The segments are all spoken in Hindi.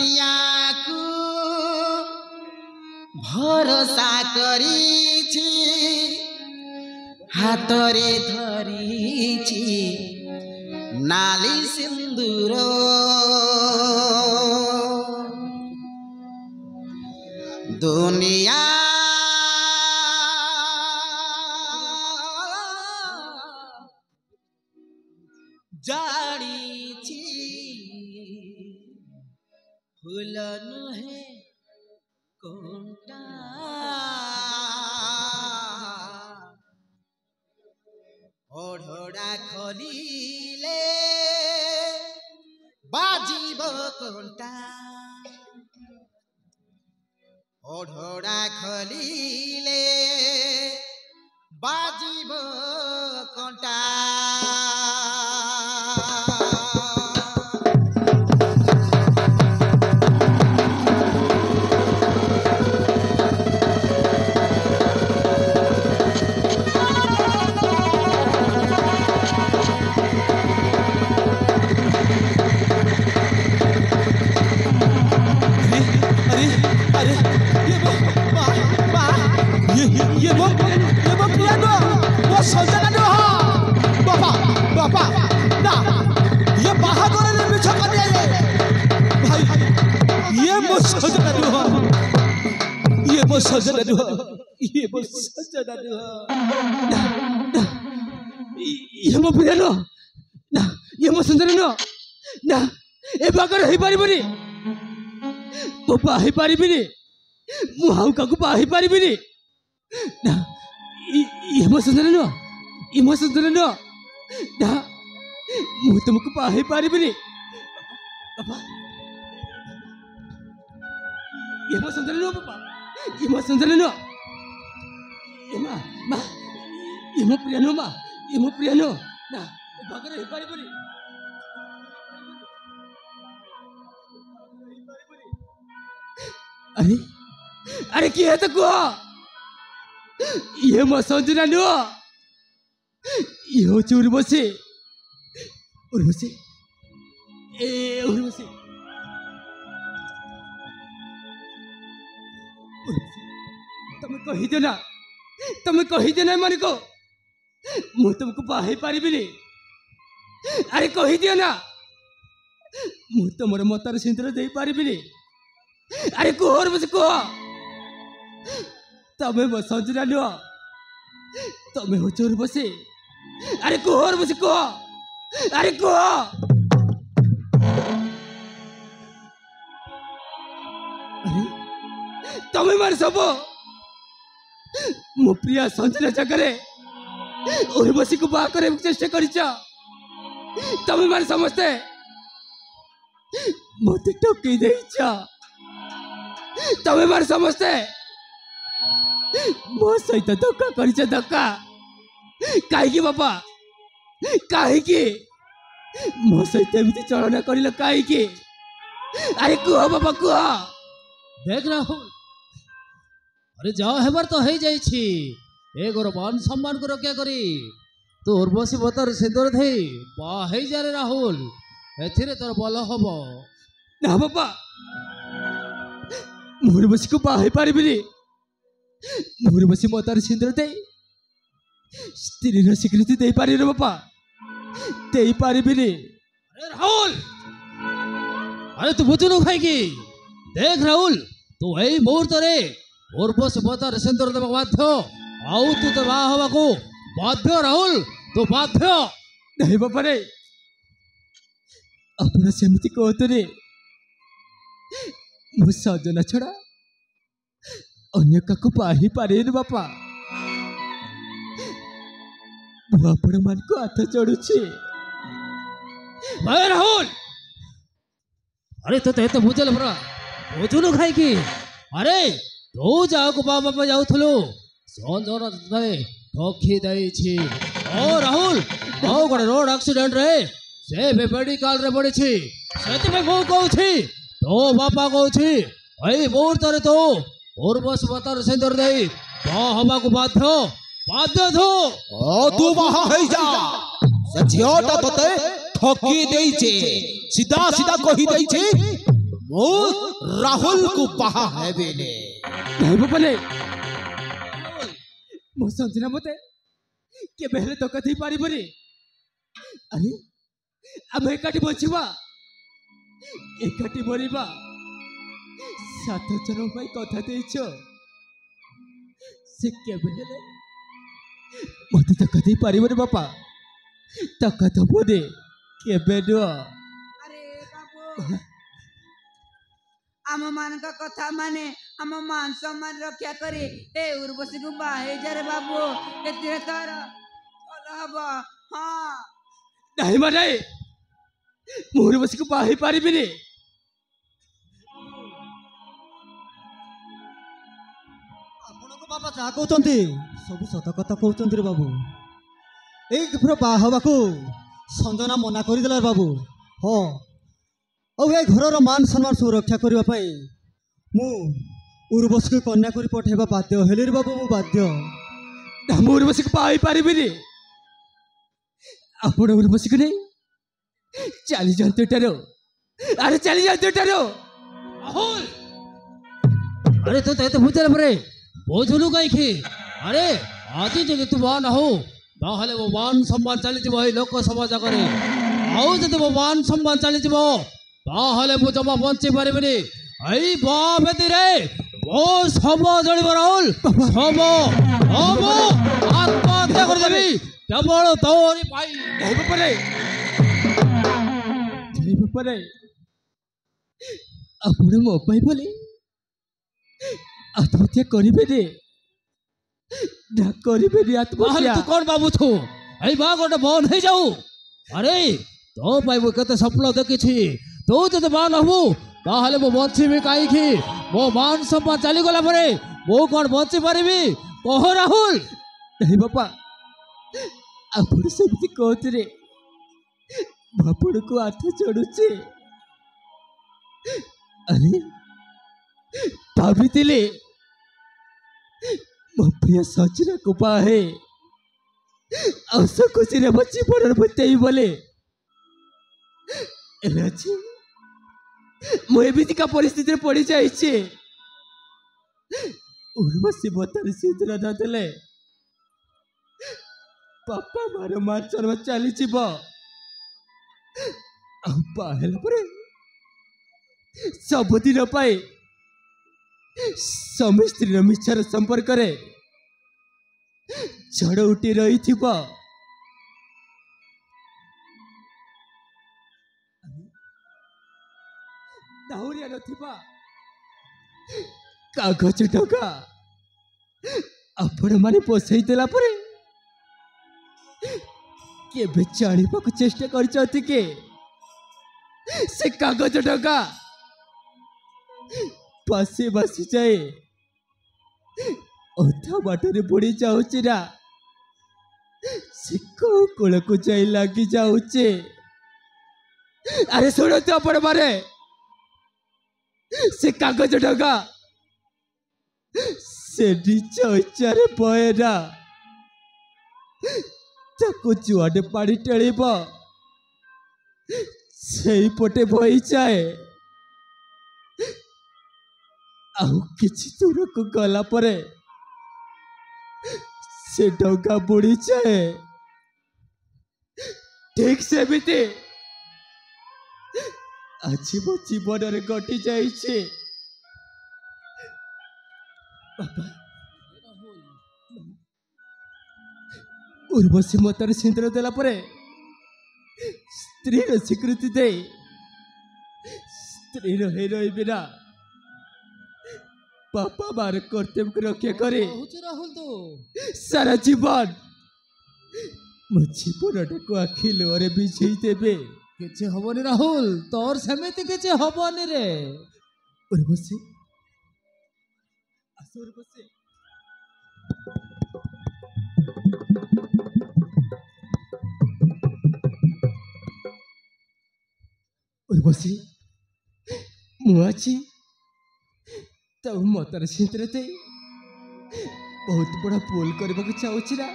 प्रिया को भरोसा करिछि हातरे धरिछि नाली सिंदूर दुनिया जानिछि फूल नुहे कोंटा ओढ़ोड़ा खोलिले बाजीब कोंटा ओढ़ोड़ा खोलिले बाजीब कोंटा सजना दुहा ये बस सजना दुहा ये मो प्रियनो ना ये मो सुंदर नो ना ए बागर हे पारिबनी तो पाहि पारिबिनी मु हाउ काकु पाहि पारिबिनी ना ये मो सुंदर नो ना मु तुमको पाहि पारिबिनी पापा ये मो सुंदर नो पापा Ima sendiri no, Ima Priano ma, Ima Priano. Nah, bagai apa ini? Are kia tu gua? Ima sendiri no, Ima urmasi, urmasi. तमें कही देना मन को मु तुमको पाहि पारिबिनी अरे कही दियो ना मु तुमर मतार सिंदूर दे पारिबिनी अरे कोहर बस को तमें बस सजना लो तमें हो चोर बसे अरे कोहर बस को अरे को अरे तमें मार सबो मो प्रिया संजना जगरे उर्वशी को बाह करे चेष्टा करिचा तमे माने समझते मते टोकी देइचा तमे माने समझते मो सहित धक्का करिचा धक्का काहे की बापा काहे की मो सहित एमिति चलना करिला काहे की अरे कुह बापा कुह देख राहुल अरे जाओ हेबार तो है जाइछि ए गोर मान सम्मान को रक्षा करी तो उर्वशी बतर सिंदूर दे बाहे जा रे राहुल एथिरे तोर बल हबो ना बाबा उर्वशी को बाहे पारिबिनी उर्वशी बतर सिंदूर दे स्त्री र स्वीकृति दे पारि रे बाबा दे पारिबिनी अरे राहुल अरे तू बुझुनु खाई की देख राहुल तू एई मुहूर्त रे उर्वशी बतर सिंदूर देबा बाध्य आउ तू तो बाह हवा को बाध्य राहुल तो बाध्य नहीं बापा रे अपना सेमती कहते रे मु सजना छड़ा अन्य काकु पाहि पारे रे बापा मु आपण मान को हाथ जोड़ुछि भाई राहुल अरे तो ते बुझल परा बुझुनु खाई की अरे तू जाओ को बाबा पे जाउथलो संजोर दे ठोकी दैछि ओ राहुल बहु गोटे रोड एक्सीडेंट रे से मेडिकल रे पड़ी छी सेति में बहु कहू छी तो बापा कहू छी एई मुहूर्त रे तो उर्वशी बतर सिंदूर दे तो हवा को बाध्य बाध्य थो ओ तू वहां है जा से झियोटा तते ठोकी देइछे सीधा सीधा कहि देइछे मो राहुल को बाहा है बेले नहीं बापा नहीं मो संजना मते के बेहले तो कथी पारी बरी अरे आम एकाठी बचिबा एकाठी मरिबा सात जन भाई कथा देछ से के बेहले मते तो कथी पारी बरी बापा तो कथा बोदे के बेडो अरे बाबू आम मान का कथा माने आम मान सम्मान रक्षा करे ए उर्वशी को बाहे जरे बाबू एते तार भल हबो हां नहीं माने मोर बस को पाही पारी बिनी ଆପଣଙ୍କ ବାପା ଯାହା କହୁଛନ୍ତି ସବୁ ସତ କଥା କହୁଛନ୍ତି ରେ ବାବୁ ଏଇ ପୁରା ବାହା ହେବାକୁ ସଞ୍ଜନା ମନା କରିଦେଲା ବାବୁ ହଁ ଆଉ ଏ ଘରର ମାନ ସମ୍ମାନ ସୁରକ୍ଷା କରିବା ପାଇଁ ମୁଁ ଉର୍ବଶୀକୁ କନ୍ୟା କରି ପଠାଇବା ବାଧ୍ୟ ହେଲି ରେ ବାବୁ ମୁଁ ବାଧ୍ୟ मोर बस को पाही पारी बिनी ଆପଣ ଉର୍ବଶୀ को नहीं ଚାଲି ଯାଆନ୍ତୁ ଏଠାରୁ ଆରେ ଚାଲି ଯାଆନ୍ତୁ ଏଠାରୁ राहुल अरे तो ते बुझल परे बोझलु काईखि अरे आज जदि तू बान हो ताहले वो मान सम्मान चली जीव ए लोक समाज करे आउ जदि वो मान सम्मान चली जीव ताहले मु जमा बंची पारिबिनी एई बाबेती रे ओ सम जळिब राहुल सम आत्महत्या कर देबी केवल तोरी पाई नहीं बापा रे ଆପଣ ମୋ ପାଇଁ ବୋଲି आत्महत्या କରିବେନି ନା କରିବେନି बाहर आत्महत्या तू कौन बाबू छो एई बा गोटे बन हो जाऊ अरे तो पाई मु केते स्वप्न देखिछि तो जदि बान हबु ताहले मो बंचिबी काईखि मो मान सम्मान चली गला परे मो कौन बंची पारिबी कह राहुल नहीं बापा ଆପଣ ସେମିତି କହୁଥିଲେ ଆପଣଙ୍କୁ ହାତ ଚଢୁଛି अरे भाभी मो प्रिय सजना को पाहे औस खुशी रे बच्ची पर बतेई बोले राजी मो एबिति का परिस्थिति रे पड़ी जाइछे उर्वशी बतारी सिद्धरा दादले पापा मार मार चरवा चली जीव आ पाहेला परे सबुदिन पाए स्वामी स्त्री मिछर संपर्क झड़ उठी रही थी दाहुरिया नथिबा कागज टका आपण माने पोसई देला परे केबे जानिबाकु चेष्टा करछथि के से कागज टका पासे बसी जाए अधा बाटरे बुड़ी जाऊची ना से कूल को जाई लगी जाऊचे अरे सुनो तो अपन मारे से कागज टका से निज इच्छारे बहेना ताको जुआडे पानी टेलिब से पटे बही जाए आउ किछि दूर को गला परे से डगा बुड़ी जाए ठीक से बीते आज मो जीवन रे घटी जाइछे बाबा उर्वशी मतार सिंदूर देला परे स्त्री स्वीकृति दे स्त्री रही रही बिना पापा मार कर्तव्य को रक्षा करे राहुल तो सारा जीवन मो जीवन को आखि लोरे बिछई देबे किछि हबनी राहुल तोर समेति किछि हबनी रे उर्वशी आसो उर्वशी उर्वशी मुआची तब मतार सिंदूर दे बहुत बड़ा भूल करबा को चाहूची ना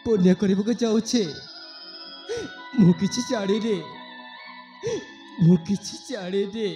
पुण्य करबा को चाहूचे मु किछि जानी रे ମୁଁ କିଛି ଜାଣିନି।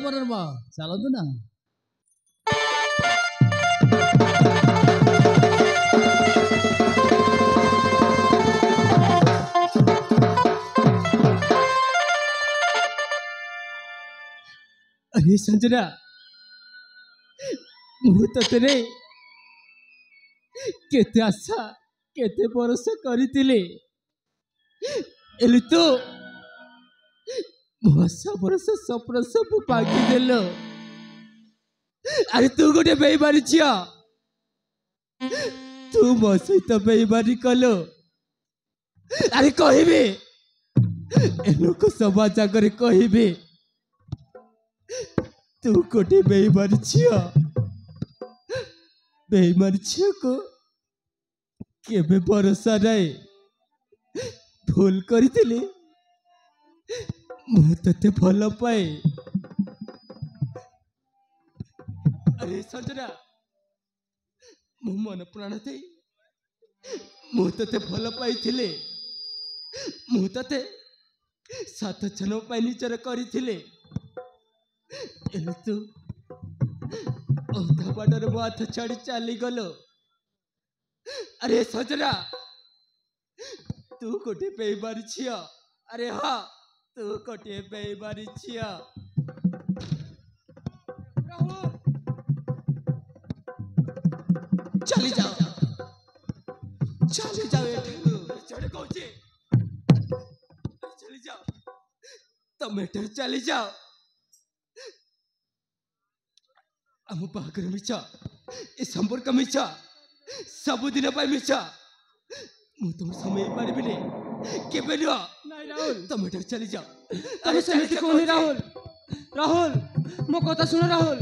मनोरमा चालନ୍ତୁ ना। अरे संजना मु तते केते आशा केते भरोसा करितिले एलु तो आशा भरोसा सपना सब पागी देलो। अरे तू गोटे बेईमानी छिया तू मो सहित बेईमानी कलो। अरे कहबी ए लोक समाज आगे कहबी तू गोटे बेईमानी छिया। बेईमानी छिया को केबे भरोसा नहीं भूल करितिली मु तते भल पाए। अरे संजना मु मन प्राण दे मु तते भल पाई मु तते 7 जन पाई निचर करिथिले एले तू अंधा बाडर मो हाथ छाड़ी चली गलो। अरे संजना तू गोटे बेईमानी छिया। अरे हाँ तू गोटे बेईमानी छिया। चली जाओ चढ़ कौचे चली जाओ तुम एटर चली जाओ। आम बाहागर मिछा ए संपर्क मिछा सबुदिन मिछा मु तुम समय पारिबिनी केबे नुह। नहीं राहुल तुम एटर चली जाओ। तुम सेमती कहनी राहुल। राहुल मो कथा सुनो राहुल।